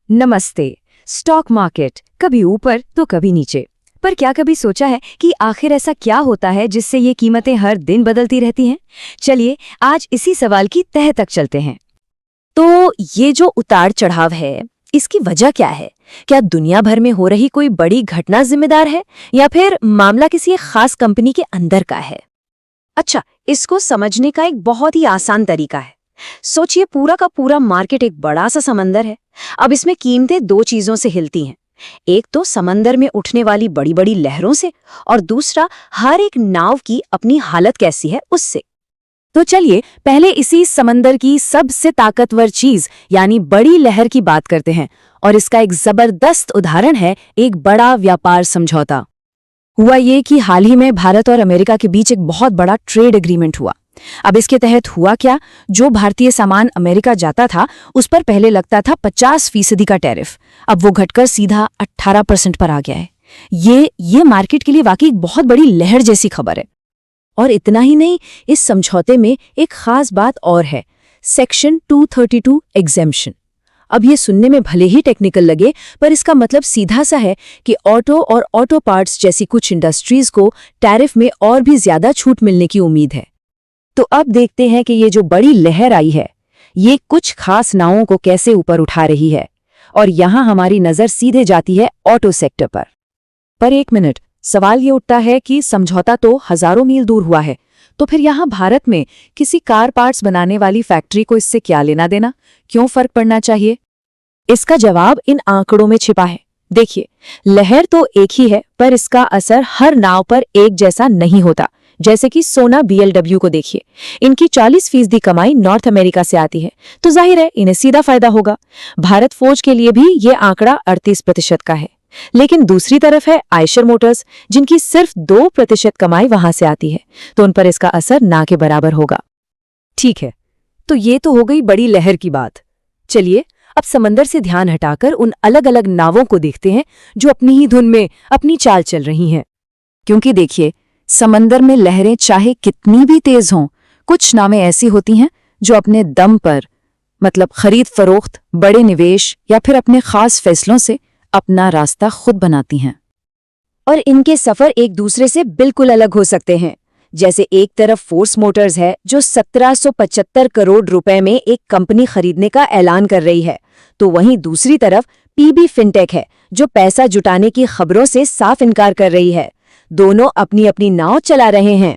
नमस्ते। Stock market कभी ऊपर तो कभी नीचे, पर क्या कभी सोचा है कि आखिर ऐसा क्या होता है जिससे ये कीमतें हर दिन बदलती रहती हैं? चलिए आज इसी सवाल की तह तक चलते हैं। तो ये जो उतार चढ़ाव है, इसकी वजह क्या है? क्या दुनिया भर में हो रही कोई बड़ी घटना जिम्मेदार है या फिर मामला किसी एक खास कंपनी के अंदर का है? अच्छा, इसको समझने का एक बहुत ही आसान तरीका है। सोचिए पूरा का पूरा मार्केट एक बड़ा सा समंदर है। अब इसमें कीमतें दो चीजों से हिलती हैं। एक तो समंदर में उठने वाली बड़ी बड़ी लहरों से, और दूसरा हर एक नाव की अपनी हालत कैसी है उससे। तो चलिए पहले इसी समंदर की सबसे ताकतवर चीज यानी बड़ी लहर की बात करते हैं, और इसका एक जबरदस्त उदाहरण है एक बड़ा व्यापार समझौता। हुआ ये कि हाल ही में भारत और अमेरिका के बीच एक बहुत बड़ा ट्रेड एग्रीमेंट हुआ। अब इसके तहत हुआ क्या, जो भारतीय सामान अमेरिका जाता था उस पर पहले लगता था 50% का टैरिफ, अब वो घटकर सीधा 18% पर आ गया है। ये मार्केट के लिए वाकई एक बहुत बड़ी लहर जैसी खबर है। और इतना ही नहीं, इस समझौते में एक खास बात और है, सेक्शन 232 एग्जेम्पशन। अब ये सुनने में भले ही टेक्निकल लगे, पर इसका मतलब सीधा सा है कि ऑटो और ऑटो पार्ट्स जैसी कुछ इंडस्ट्रीज को टैरिफ में और भी ज्यादा छूट मिलने की उम्मीद है। तो अब देखते हैं कि ये जो बड़ी लहर आई है, ये कुछ खास नावों को कैसे ऊपर उठा रही है। और यहां हमारी नजर सीधे जाती है ऑटो सेक्टर पर। एक मिनट, सवाल ये उठता है कि समझौता तो हजारों मील दूर हुआ है, तो फिर यहां भारत में किसी कार पार्ट्स बनाने वाली फैक्ट्री को इससे क्या लेना देना? क्यों फर्क पड़ना चाहिए? इसका जवाब इन आंकड़ों में छिपा है। देखिए, लहर तो एक ही है, पर इसका असर हर नाव पर एक जैसा नहीं होता। जैसे कि सोना BLW को देखिए, इनकी 40% कमाई नॉर्थ अमेरिका से आती है, तो जाहिर है इन्हें सीधा फायदा होगा। भारत फोर्ज के लिए भी ये आंकड़ा 38% का है। लेकिन दूसरी तरफ है आयशर मोटर्स, जिनकी सिर्फ 2% कमाई वहां से आती है, तो उन पर इसका असर ना के बराबर होगा। ठीक है, तो ये तो हो गई बड़ी लहर की बात। चलिए अब समंदर से ध्यान हटाकर उन अलग अलग नावों को देखते हैं जो अपनी ही धुन में अपनी चाल चल रही हैं। क्योंकि देखिए, समंदर में लहरें चाहे कितनी भी तेज हों, कुछ नावें ऐसी होती हैं जो अपने दम पर, मतलब खरीद फरोख्त, बड़े निवेश या फिर अपने खास फैसलों से अपना रास्ता खुद बनाती हैं। और इनके सफर एक दूसरे से बिल्कुल अलग हो सकते हैं। जैसे एक तरफ फोर्स मोटर्स है जो 1775 करोड़ रुपए में एक कंपनी खरीदने का ऐलान कर रही है, तो वहीं दूसरी तरफ PB फिनटेक है जो पैसा जुटाने की खबरों से साफ इनकार कर रही है। दोनों अपनी अपनी नाव चला रहे हैं।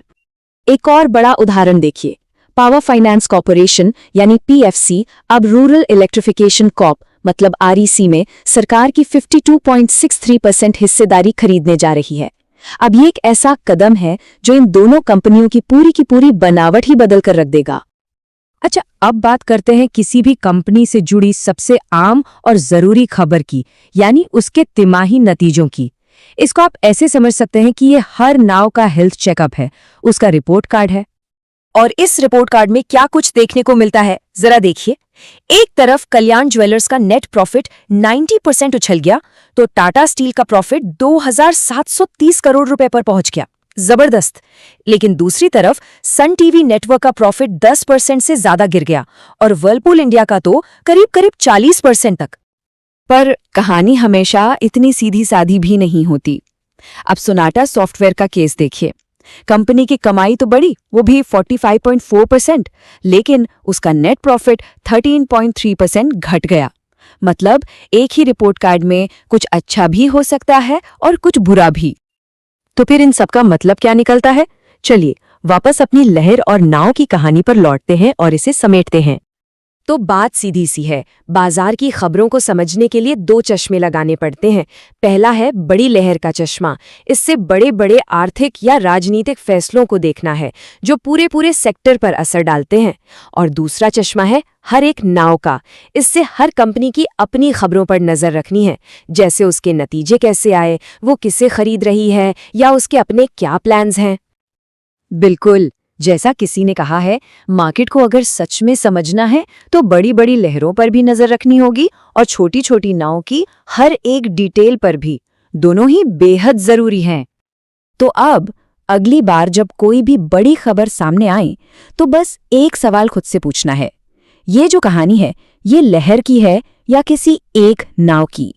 एक और बड़ा उदाहरण देखिए, पावर फाइनेंस कॉर्पोरेशन यानी PFC अब रूरल इलेक्ट्रिफिकेशन कॉर्प मतलब REC में सरकार की 52.63% हिस्सेदारी खरीदने जा रही है। अब ये एक ऐसा कदम है जो इन दोनों कंपनियों की पूरी बनावट ही बदल कर रख देगा। अच्छा, अब बात करते हैं किसी भी कंपनी से जुड़ी सबसे आम और जरूरी खबर की, यानी उसके तिमाही नतीजों की। इसको आप ऐसे समझ सकते हैं कि ये हर नाव का हेल्थ चेकअप है, उसका रिपोर्ट कार्ड है। और इस रिपोर्ट कार्ड में क्या कुछ देखने को मिलता है, जरा देखिए। एक तरफ कल्याण ज्वेलर्स का नेट प्रॉफिट 90% उछल गया, तो टाटा स्टील का प्रॉफिट 2730 करोड़ रुपए पर पहुंच गया। जबरदस्त। लेकिन दूसरी तरफ सन टीवी नेटवर्क का प्रॉफिट 10% से ज्यादा गिर गया, और वर्लपूल इंडिया का तो करीब 40% तक। पर कहानी हमेशा इतनी सीधी साधी भी नहीं होती। अब सोनाटा सॉफ्टवेयर का केस देखिए। कंपनी की कमाई तो बढ़ी, वो भी 45.4%, लेकिन उसका नेट प्रॉफिट 13.3% घट गया। मतलब एक ही रिपोर्ट कार्ड में कुछ अच्छा भी हो सकता है और कुछ बुरा भी। तो फिर इन सबका मतलब क्या निकलता है? चलिए वापस अपनी लहर और नाव की कहानी पर लौटते हैं और इसे समेटते हैं। तो बात सीधी सी है, बाजार की खबरों को समझने के लिए दो चश्मे लगाने पड़ते हैं। पहला है बड़ी लहर का चश्मा, इससे बड़े बड़े आर्थिक या राजनीतिक फैसलों को देखना है जो पूरे सेक्टर पर असर डालते हैं। और दूसरा चश्मा है हर एक नाव का, इससे हर कंपनी की अपनी खबरों पर नजर रखनी है, जैसे उसके नतीजे कैसे आए, वो किसे खरीद रही है, या उसके अपने क्या प्लान्स हैं। बिल्कुल, जैसा किसी ने कहा है, मार्केट को अगर सच में समझना है तो बड़ी बड़ी लहरों पर भी नजर रखनी होगी और छोटी छोटी नाव की हर एक डिटेल पर भी। दोनों ही बेहद जरूरी हैं। तो अब अगली बार जब कोई भी बड़ी खबर सामने आए तो बस एक सवाल खुद से पूछना है, ये जो कहानी है ये लहर की है या किसी एक नाव की?